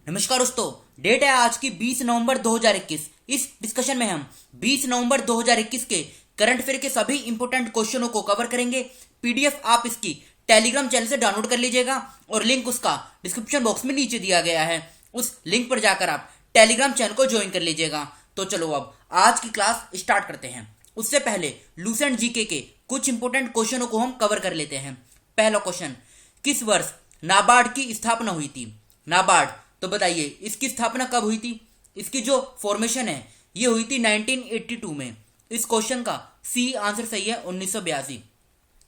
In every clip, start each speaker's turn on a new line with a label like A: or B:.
A: नमस्कार दोस्तों। डेट है आज की 20 नवंबर 2021। इस डिस्कशन में हम 20 नवंबर 2021 के करंट अफेयर के सभी इंपोर्टेंट क्वेश्चनों को कवर करेंगे। पीडीएफ आप इसकी टेलीग्राम चैनल से डाउनलोड कर लीजिएगा और लिंक उसका डिस्क्रिप्शन बॉक्स में नीचे दिया गया है। उस लिंक पर जाकर आप टेलीग्राम चैनल को ज्वाइन कर लीजिएगा। तो चलो अब आज की क्लास स्टार्ट करते हैं। उससे पहले लूसेंट जीके के कुछ इंपोर्टेंट क्वेश्चनों को हम कवर कर लेते हैं। पहला क्वेश्चन, किस वर्ष नाबार्ड की स्थापना हुई थी? नाबार्ड, तो बताइए इसकी स्थापना कब हुई थी? इसकी जो फॉर्मेशन है ये हुई थी 1982 में। इस क्वेश्चन का सी आंसर सही है 1982।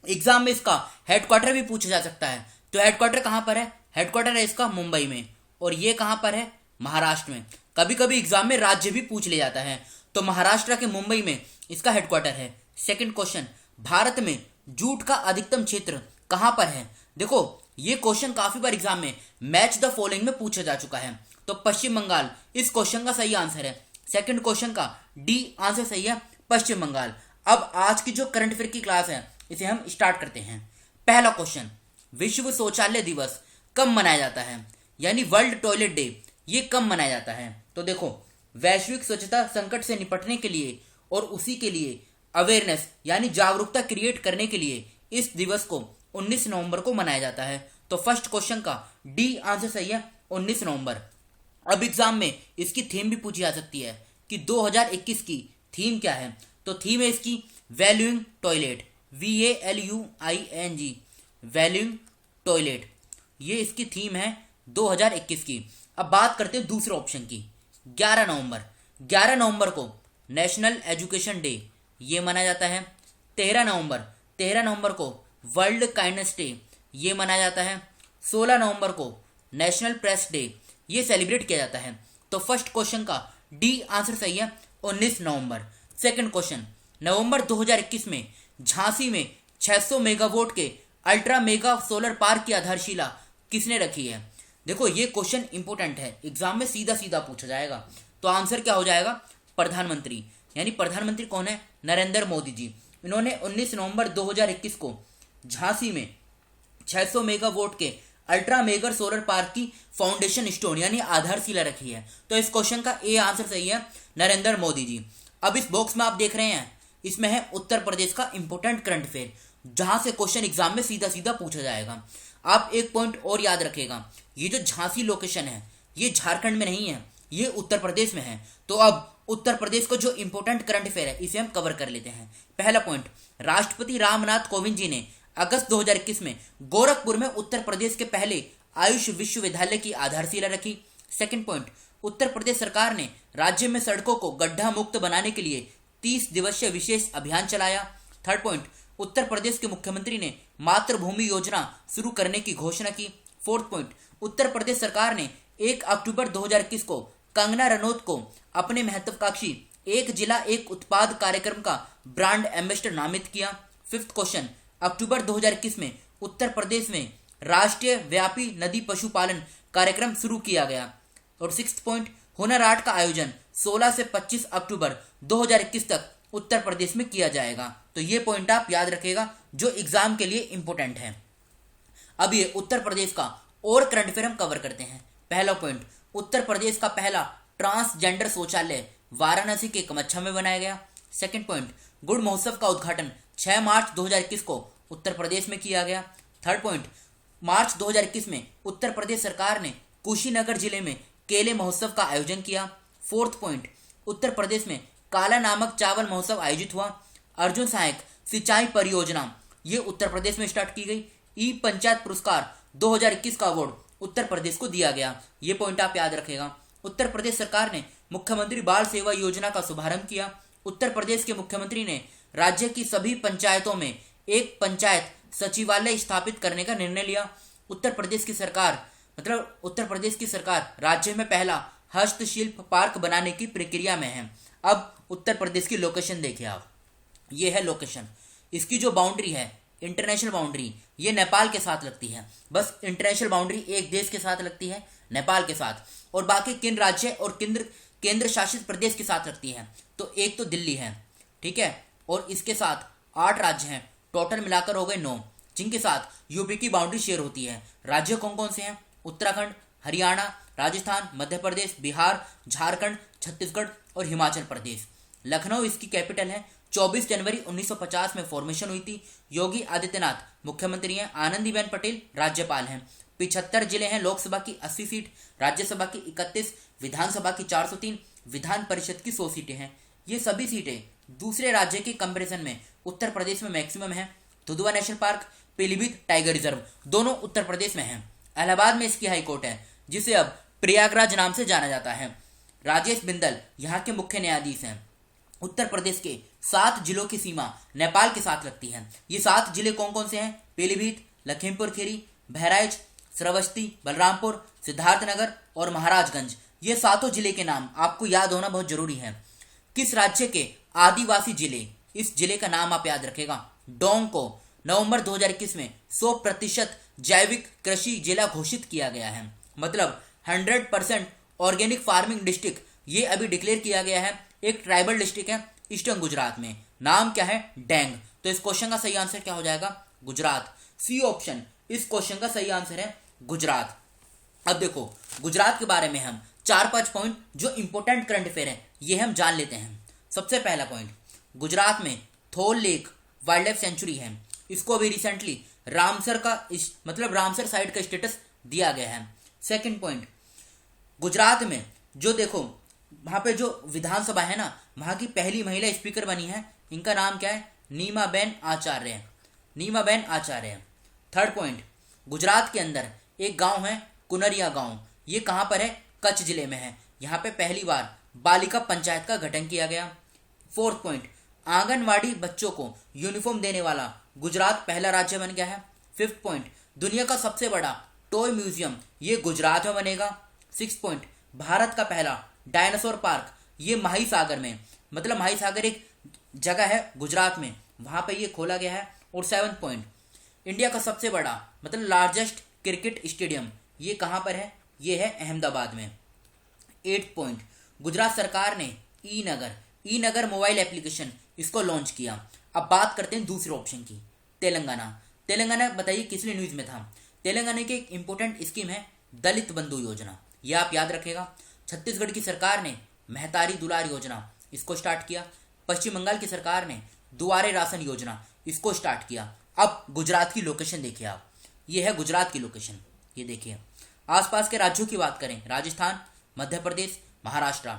A: एग्जाम में इसका हेडक्वार्टर भी पूछा जा सकता है। तो हेडक्वार्टर कहां पर है? हेडक्वार्टर है इसका मुंबई में। और ये कहां पर है? महाराष्ट्र में। कभी कभी एग्जाम में राज्य भी पूछ ले जाता है, तो महाराष्ट्र के मुंबई में इसका हेडक्वार्टर है। सेकंड क्वेश्चन, भारत में जूट का अधिकतम क्षेत्र कहां पर है? देखो ये क्वेश्चन काफी बार एग्जाम में मैच द फॉलोइंग में पूछा जा चुका है। तो पश्चिम बंगाल इस क्वेश्चन का सही आंसर है। सेकंड क्वेश्चन का डी आंसर सही है, पश्चिम बंगाल। अब आज की जो करंट अफेयर की क्लास है इसे हम स्टार्ट करते हैं। पहला क्वेश्चन, विश्व शौचालय दिवस कब मनाया जाता है? यानी वर्ल्ड टॉयलेट डे ये कब मनाया जाता है? तो देखो, वैश्विक स्वच्छता संकट से निपटने के लिए और उसी के लिए अवेयरनेस यानी जागरूकता क्रिएट करने के लिए इस दिवस को 19 नवंबर को मनाया जाता है। तो फर्स्ट क्वेश्चन का डी आंसर सही है, 19 नवंबर। अब एग्जाम में इसकी थीम भी पूछी जा सकती है कि 2021 की थीम क्या है। तो थीम है इसकी valuing toilet, VALUING, valuing toilet. ये इसकी थीम है 2021 की। अब बात करते हैं दूसरे ऑप्शन की। 11 नवंबर, 11 नवंबर को नेशनल एजुकेशन डे ये मनाया जाता है। 13 नवंबर, 13 नवंबर को वर्ल्ड काइंडनेस डे ये मनाया जाता है। 16 नवंबर को नेशनल प्रेस डे ये सेलिब्रेट किया जाता है। तो फर्स्ट क्वेश्चन का डी आंसर सही है, 19 नवंबर। सेकंड क्वेश्चन, नवंबर 2021 में झांसी में 600 मेगावाट के अल्ट्रा मेगा सोलर पार्क की आधारशिला किसने रखी है? देखो ये क्वेश्चन इंपोर्टेंट है, एग्जाम में सीधा सीधा पूछा जाएगा। तो आंसर क्या हो जाएगा? प्रधानमंत्री। यानी प्रधानमंत्री कौन है? नरेंद्र मोदी जी। इन्होंने 19 नवंबर 2021 को झांसी में 600 मेगावाट के अल्ट्रा मेगा सोलर पार्क की फाउंडेशन स्टोन यानी आधारशिला रखी है। तो इस क्वेश्चन का ए आंसर सही है, नरेंद्र मोदी जी। अब इस बॉक्स में आप देख रहे हैं, इसमें है उत्तर प्रदेश का इंपोर्टेंट करंट अफेयर, जहां से क्वेश्चन एग्जाम में सीधा सीधा पूछा जाएगा। आप एक पॉइंट और याद रखिएगा, ये जो झांसी लोकेशन है ये झारखंड में नहीं है, ये उत्तर प्रदेश में है। तो अब उत्तर प्रदेश को जो इंपोर्टेंट करंट अफेयर है इसे हम कवर कर लेते हैं। पहला पॉइंट, राष्ट्रपति रामनाथ कोविंद जी ने अगस्त 2021 में गोरखपुर में उत्तर प्रदेश के पहले आयुष विश्वविद्यालय की आधारशिला रखी। सेकंड पॉइंट, उत्तर प्रदेश सरकार ने राज्य में सड़कों को गड्ढा मुक्त बनाने के लिए 30 दिवसीय विशेष अभियान चलाया। थर्ड पॉइंट, उत्तर प्रदेश के मुख्यमंत्री ने मातृभूमि योजना शुरू करने की घोषणा की। फोर्थ पॉइंट, उत्तर प्रदेश सरकार ने 1 अक्टूबर 2021 को कंगना रनौत को अपने महत्वाकांक्षी एक जिला एक उत्पाद कार्यक्रम का ब्रांड एम्बेसडर नामित किया। फिफ्थ क्वेश्चन, अक्टूबर 2021 में उत्तर प्रदेश में राष्ट्रीय व्यापी नदी पशुपालन कार्यक्रम शुरू किया गया। और सिक्स्थ पॉइंट, हुनर हाट का आयोजन 16 से 25 अक्टूबर 2021 तक उत्तर प्रदेश में किया जाएगा। तो ये पॉइंट आप याद रखिएगा जो एग्जाम के लिए इंपोर्टेंट है। अब ये उत्तर प्रदेश का और करंट अफेयर हम कवर करते हैं। पहला पॉइंट, उत्तर प्रदेश का पहला ट्रांसजेंडर शौचालय वाराणसी के कमच्छा में बनाया गया। सेकंड पॉइंट, गुड़ महोत्सव का उद्घाटन 6 मार्च 2021 को उत्तर प्रदेश में किया गया। थर्ड पॉइंट, मार्च 2021 में उत्तर प्रदेश सरकार ने कुशीनगर जिले में केले महोत्सव का आयोजन किया। फोर्थ पॉइंट, उत्तर प्रदेश में काला नामक चावल महोत्सव आयोजित हुआ। अर्जुन सहायक सिंचाई परियोजना ये उत्तर प्रदेश में स्टार्ट की गई। ई पंचायत पुरस्कार 2021 का अवार्ड उत्तर प्रदेश को दिया गया। ये पॉइंट आप याद रखेगा। उत्तर प्रदेश सरकार ने मुख्यमंत्री बाल सेवा योजना का शुभारंभ किया। उत्तर प्रदेश के मुख्यमंत्री ने राज्य की सभी पंचायतों में एक पंचायत सचिवालय स्थापित करने का निर्णय लिया। उत्तर प्रदेश की सरकार राज्य में पहला हस्तशिल्प पार्क बनाने की प्रक्रिया में है। अब उत्तर प्रदेश की लोकेशन देखिए आप, ये है लोकेशन। इसकी जो बाउंड्री है इंटरनेशनल बाउंड्री ये नेपाल के साथ लगती है। बस इंटरनेशनल बाउंड्री एक देश के साथ लगती है, नेपाल के साथ, और बाकी किन राज्य और केंद्र शासित प्रदेश के साथ लगती है। तो एक तो दिल्ली है, ठीक है, और इसके साथ 8 राज्य हैं, टोटल मिलाकर हो गए 9, जिनके साथ यूपी की बाउंड्री शेयर होती है। राज्य कौन कौन से हैं? उत्तराखंड, हरियाणा, राजस्थान, मध्य प्रदेश, बिहार, झारखंड, छत्तीसगढ़ और हिमाचल प्रदेश। लखनऊ इसकी कैपिटल है। 24 जनवरी 1950 में फॉर्मेशन हुई थी। योगी आदित्यनाथ मुख्यमंत्री हैं। आनंदीबेन पटेल राज्यपाल हैं। 75 जिले हैं। लोकसभा की 80 सीट, राज्यसभा की 31, विधानसभा की 403, विधान परिषद की 100 सीटें हैं। ये सभी सीटें दूसरे राज्य के कंपैरिजन में उत्तर प्रदेश में मैक्सिमम है। Dudhwa national park, Pilibhit tiger reserve दोनों उत्तर प्रदेश में हैं। इलाहाबाद में इसकी हाईकोर्ट है, जिसे अब प्रयागराज नाम से जाना जाता है। राजेश बिंदल यहाँ के मुख्य न्यायाधीश हैं। उत्तर प्रदेश के 7 जिलों की सीमा नेपाल के साथ लगती है। ये 7 जिले कौन कौन से हैं? पीलीभीत, लखीमपुर खीरी, बहराइच, श्रावस्ती, बलरामपुर, सिद्धार्थनगर और महाराजगंज। ये 7 जिले के नाम आपको याद होना बहुत जरूरी है। किस राज्य के आदिवासी जिले? इस जिले का नाम आप याद रखेगा। डोंग को नवंबर 2021 में 100% जैविक कृषि जिला घोषित किया गया है। मतलब 100% ऑर्गेनिक फार्मिंग डिस्ट्रिक्ट ये अभी डिक्लेयर किया गया है। एक ट्राइबल डिस्ट्रिक्ट है ईस्टर्न गुजरात में। नाम क्या है? डेंग। तो इस क्वेश्चन का सही आंसर क्या हो जाएगा? गुजरात। सी ऑप्शन इस क्वेश्चन का सही आंसर है गुजरात। अब देखो गुजरात के बारे में हम 4-5 पॉइंट जो इंपोर्टेंट करंट अफेयर है ये हम जान लेते हैं। सबसे पहला पॉइंट, गुजरात में थोल लेक वाइल्ड लाइफ सेंचुरी है। इसको अभी रिसेंटली रामसर का मतलब रामसर साइट का स्टेटस दिया गया है। सेकंड पॉइंट, गुजरात में जो देखो वहां पे जो विधानसभा है ना, वहां की पहली महिला स्पीकर बनी है। इनका नाम क्या है? नीमाबेन आचार्य। नीमाबेन आचार्य। थर्ड पॉइंट, गुजरात के अंदर एक गांव है कुनरिया गांव। ये कहां पर है? कच्छ जिले में है। यहाँ पे पहली बार बालिका पंचायत का गठन किया गया। फोर्थ पॉइंट, आंगनवाड़ी बच्चों को यूनिफॉर्म देने वाला गुजरात पहला राज्य बन गया है। फिफ्थ पॉइंट, दुनिया का सबसे बड़ा टॉय म्यूजियम ये गुजरात में बनेगा। सिक्स पॉइंट, भारत का पहला डायनासोर पार्क ये माहीसागर में, मतलब माहीसागर एक जगह है गुजरात में, वहां पे ये खोला गया है। और सेवंथ पॉइंट, इंडिया का सबसे बड़ा मतलब लार्जेस्ट क्रिकेट स्टेडियम ये कहां पर है? ये है अहमदाबाद में। एट पॉइंट, गुजरात सरकार ने ई नगर मोबाइल एप्लीकेशन इसको लॉन्च किया। अब बात करते हैं दूसरे ऑप्शन की, तेलंगाना। तेलंगाना बताइए किस लिए न्यूज में था? तेलंगाना की एक इंपॉर्टेंट स्कीम है दलित बंधु योजना, ये आप याद रखेगा। छत्तीसगढ़ की सरकार ने महतारी दुलार योजना इसको स्टार्ट किया। पश्चिम बंगाल की सरकार ने दुआरे राशन योजना इसको स्टार्ट किया। अब गुजरात की लोकेशन देखिए आप, ये है गुजरात की लोकेशन। ये देखिए आसपास के राज्यों की बात करें, राजस्थान, मध्य प्रदेश, महाराष्ट्र,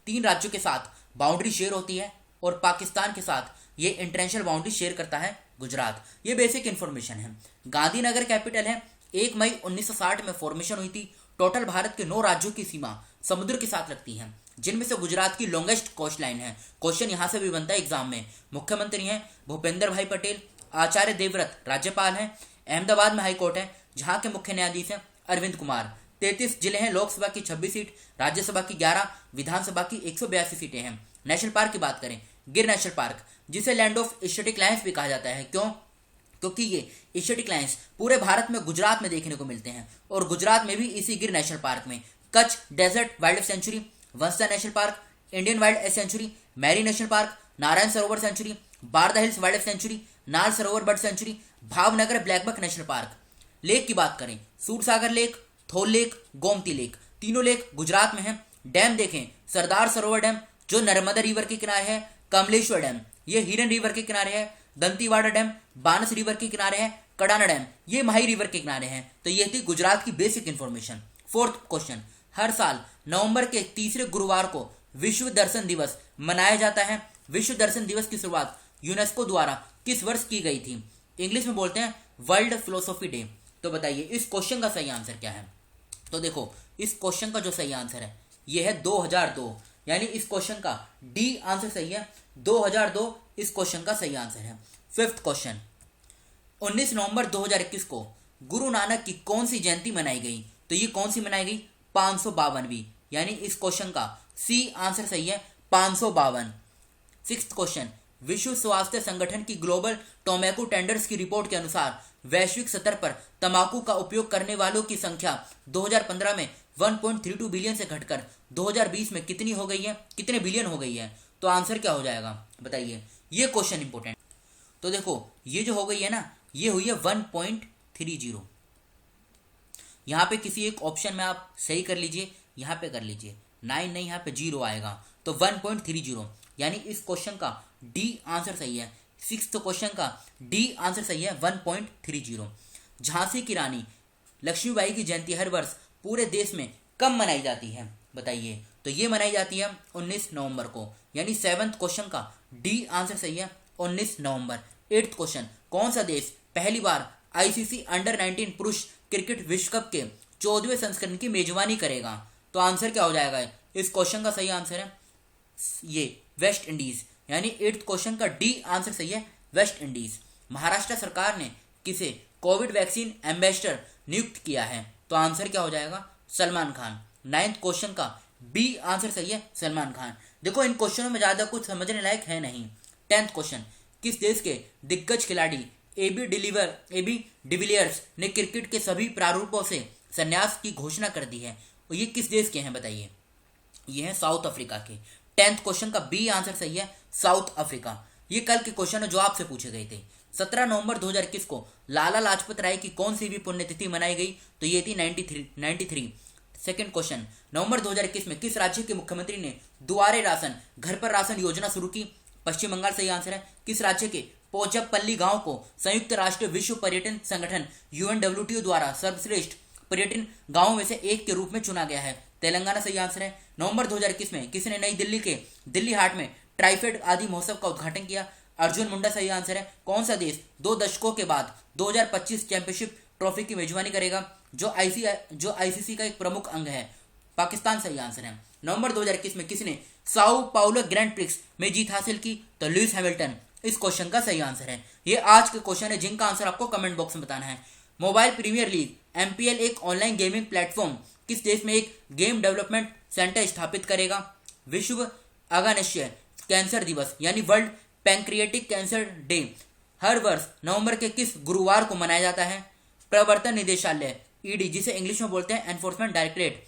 A: 3 राज्यों के साथ बाउंड्री शेयर होती है और पाकिस्तान के साथ ये इंटरनेशनल बाउंड्री शेयर करता है गुजरात। ये बेसिक इंफॉर्मेशन है। गांधीनगर कैपिटल है। 1 मई 1960 में फॉर्मेशन हुई थी। टोटल भारत के 9 राज्यों की सीमा समुद्र के साथ लगती है, जिनमें से गुजरात की लॉन्गेस्ट कोस्ट लाइन है। क्वेश्चन यहां से भी बनता है एग्जाम में। मुख्यमंत्री हैं भूपेंद्र भाई पटेल। आचार्य देवव्रत राज्यपाल हैं। अहमदाबाद में हाईकोर्ट है, जहां के मुख्य न्यायाधीश हैं अरविंद कुमार। 33 जिले हैं। लोकसभा की 26 सीट, राज्यसभा की 11, विधानसभा की 182 सीटें हैं। नेशनल पार्क की बात करें, गिर नेशनल पार्क, जिसे लैंड ऑफ एस्थेटिक लायंस भी कहा जाता है। क्यों? क्योंकि ये एस्थेटिक लायंस पूरे भारत में गुजरात में देखने को मिलते हैं, और गुजरात में भी इसी गिर नेशनल पार्क में Kutch desert wildlife sanctuary, Vansda national park, Indian wildlife sanctuary, marine national park, Narayan Sarovar sanctuary, Barda hills wildlife sanctuary, Nal Sarovar bird sanctuary, Bhavnagar blackbuck national park. Lake की बात करें, Sursagar lake, Thol lake, Gomti lake, तीनों लेक गुजरात में हैं। डैम देखें, Sardar Sarovar dam जो Narmada river के किनारे है, कमलेश्वर डैम ये हिरन रिवर के किनारे है, दंतीवाड़ा डैम बानस रिवर के किनारे है, कडाना डैम ये माही रिवर के किनारे हैं। तो ये थी गुजरात की बेसिक इंफॉर्मेशन। फोर्थ क्वेश्चन, हर साल नवंबर के तीसरे गुरुवार को विश्व दर्शन दिवस मनाया जाता है। विश्व दर्शन दिवस की शुरुआत यूनेस्को द्वारा किस वर्ष की गई थी? इंग्लिश में बोलते हैं वर्ल्ड फिलोसॉफी डे। तो बताइए इस क्वेश्चन का सही आंसर क्या है? तो देखो इस क्वेश्चन का जो सही आंसर है ये है 2002, यानी इस क्वेश्चन का डी आंसर सही है। 2002 इस क्वेश्चन का सही आंसर है। फिफ्थ क्वेश्चन, 19 नवंबर 2021 को गुरु नानक की कौन सी जयंती मनाई गई? तो ये कौन सी मनाई गई? 552वीं, यानी इस क्वेश्चन का सी आंसर सही है 552। सिक्स्थ क्वेश्चन, विश्व स्वास्थ्य संगठन की ग्लोबल टोबैको टेंडर्स की रिपोर्ट के अनुसार वैश्विक स्तर पर तंबाकू का उपयोग करने वालों की संख्या 2015 में 1.32 बिलियन से घटकर 2020 में कितनी हो गई है? कितने बिलियन हो गई है? तो आंसर क्या हो जाएगा बताइए? ये क्वेश्चन इंपोर्टेंट। तो देखो ये जो हो गई है ना, ये हुई है 1.30। यहाँ पे किसी एक ऑप्शन में आप सही कर लीजिए, यहाँ पे कर लीजिए, 9 नहीं, यहाँ पे 0 आएगा, तो 1.30, यानी इस क्वेश्चन का डी आंसर सही है। 6th क्वेश्चन का डी आंसर सही है, 1.30। झांसी की रानी लक्ष्मीबाई की जयंती हर वर्ष पूरे देश में कब मनाई जाती है, बताइए। तो ये मनाई जाती है 19 नवंबर को, यानी 7th क्वेश्चन का डी आंसर सही है, 19 नवंबर। 8th क्वेश्चन, कौन सा देश पहली बार आईसीसी अंडर 19 पुरुष क्रिकेट विश्व कप के 14वें संस्करण की मेजबानी करेगा? तो आंसर क्या हो जाएगा? इस क्वेश्चन का सही आंसर है ये वेस्ट इंडीज, यानी 8th क्वेश्चन का डी आंसर सही है, वेस्ट इंडीज। महाराष्ट्र सरकार ने किसे कोविड वैक्सीन एम्बेसडर नियुक्त किया है? तो आंसर क्या हो जाएगा? सलमान खान। 9th क्वेश्चन का बी आंसर सही है, सलमान खान। देखो इन क्वेश्चनों में ज्यादा कुछ समझने लायक है नहीं। 10th क्वेश्चन, किस देश के दिग्गज खिलाड़ी एबी डिविलियर्स ने क्रिकेट के सभी प्रारूपों से संन्यास की घोषणा कर दी है? और ये किस देश के हैं बताइए? ये है साउथ अफ्रीका के। 10th क्वेश्चन का बी आंसर सही है, साउथ अफ्रीका। ये कल के क्वेश्चन है जो आपसे पूछे गए थे। 17 नवंबर 2021 को लाला लाजपत राय की कौन सी भी पुण्यतिथि मनाई गई? तो ये थी 93। सेकंड क्वेश्चन, नवंबर 2021 में किस राज्य के मुख्यमंत्री ने दुआरे राशन घर पर राशन योजना शुरू की? पश्चिम बंगाल सही आंसर है। किस राज्य के पोचमपल्ली गांव को संयुक्त राष्ट्र विश्व पर्यटन संगठन UNWTO द्वारा सर्वश्रेष्ठ पर्यटन गांवों में से एक के रूप में चुना गया है? तेलंगाना सही आंसर है। नवंबर 2021 में किसने नई दिल्ली के दिल्ली हाट में ट्राइफेड आदि महोत्सव का उद्घाटन किया? अर्जुन मुंडा सही आंसर है। कौन सा देश 2 दशकों के बाद 2025 चैंपियनशिप ट्रॉफी की मेजबानी करेगा, जो आईसीसी का एक प्रमुख अंग है? पाकिस्तान सही आंसर है। नवंबर 2021 में किसने साओ पाउलो ग्रैंड प्रिक्स में जीत हासिल की? तो लुइस हैमिल्टन इस क्वेश्चन का सही आंसर है। ये आज के क्वेश्चन है जिनका आंसर आपको कमेंट बॉक्स में बताना है। मोबाइल प्रीमियर लीग MPL एक ऑनलाइन गेमिंग प्लेटफॉर्म किस देश में एक गेम डेवलपमेंट सेंटर स्थापित करेगा? विश्व अग्नाशय कैंसर दिवस यानी वर्ल्ड पैंक्रियाटिक कैंसर डे हर वर्ष नवंबर के किस गुरुवार को मनाया जाता है? प्रवर्तन निदेशालय ED, जिसे इंग्लिश में बोलते हैं एनफोर्समेंट डायरेक्टरेट,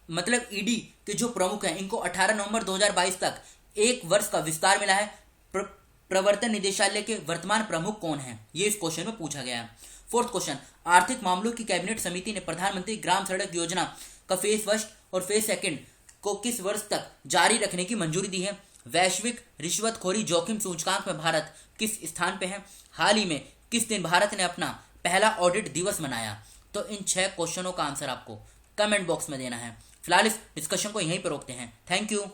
A: मतलब ED के जो प्रमुख हैं इनको 18 नवंबर 2022 तक 1 वर्ष का विस्तार मिला है। प्रवर्तन निदेशालय के वर्तमान प्रमुख कौन हैं? ये इस क्वेश्चन में पूछा गया है। 4th क्वेश्चन, आर्थिक मामलों की कैबिनेट समिति ने प्रधानमंत्री ग्राम सड़क योजना का फेज 1 और फेज 2 को किस वर्ष तक जारी रखने की मंजूरी दी है? वैश्विक रिश्वतखोरी जोखिम सूचकांक में भारत किस स्थान पे है? हाल ही में किस दिन भारत ने अपना पहला ऑडिट दिवस मनाया? तो इन 6 क्वेश्चनों का आंसर आपको कमेंट बॉक्स में देना है। फिलहाल इस डिस्कशन को यहीं पर रोकते हैं। Thank you.